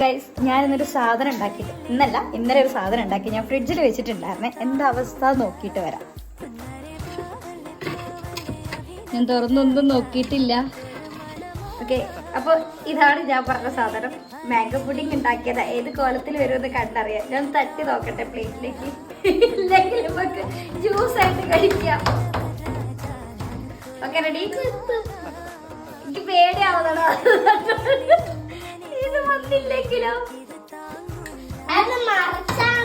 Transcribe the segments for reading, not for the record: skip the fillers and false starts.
Guys, ഞാനിന്നൊരു സാധനം ഉണ്ടാക്കിയിട്ട് ഇന്നലെ ഒരു സാധനം ഉണ്ടാക്കി ഞാൻ ഫ്രിഡ്ജിൽ വെച്ചിട്ടുണ്ടായിരുന്നേ. എന്താ അവസ്ഥ നോക്കിയിട്ട് വരാം. ഞാൻ തുറന്നൊന്നും നോക്കിയിട്ടില്ല. ഓക്കെ, അപ്പോൾ ഇതാണ് ഞാൻ പറഞ്ഞ സാധനം. മാംഗോ പുഡിംഗ് ഉണ്ടാക്കിയതാ. ഏത് കോലത്തിൽ വരുമെന്ന് കണ്ടറിയാം. ഞാൻ തട്ടി നോക്കട്ടെ പ്ലേറ്റിലേക്ക്. ഇല്ലെങ്കിൽ നമുക്ക് ജ്യൂസ് ആയിട്ട് കഴിക്കാം. Okay, ready? എനിക്ക് പേടിയാവുന്നതാണോ ഇത് വന്നില്ലെങ്കിലോ?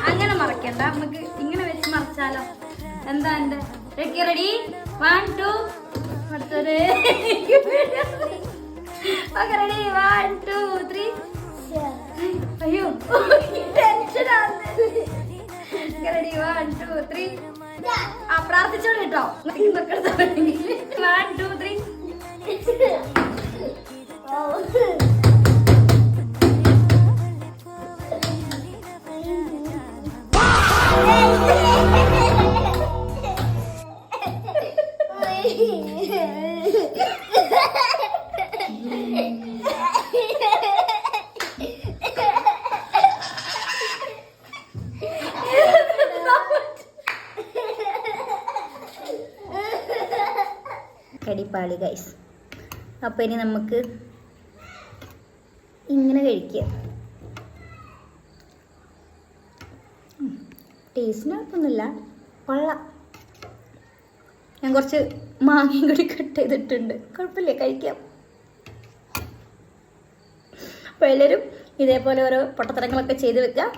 അങ്ങനെ മറക്കണ്ട, നമുക്ക് ഇങ്ങനെ വെച്ച് മറച്ചാലോ? എന്താ എന്റെ റെഡി? 1 2 അടുത്തത്. Okay, ready? 1 2 3. അയ്യോ, ടെൻഷനാണ്. റെഡി? 1 2 3. ആ, പ്രാർത്ഥിച്ചോളൂ കേട്ടോ. 1 2 3. കടിപ്പാളി ഗൈസ്. അപ്പം ഇനി നമുക്ക് ഇങ്ങനെ കഴിക്കാം. ടേസ്റ്റിന് കുഴപ്പമൊന്നുമില്ല, കൊള്ളാം. ഞാൻ കുറച്ച് മാങ്ങയും കൂടി കട്ട് ചെയ്തിട്ടുണ്ട്. കുഴപ്പമില്ല, കഴിക്കാം. അപ്പോൾ എല്ലാവരും ഇതേപോലെ ഓരോ പൊട്ടത്തരങ്ങളൊക്കെ ചെയ്ത് വെക്കാം.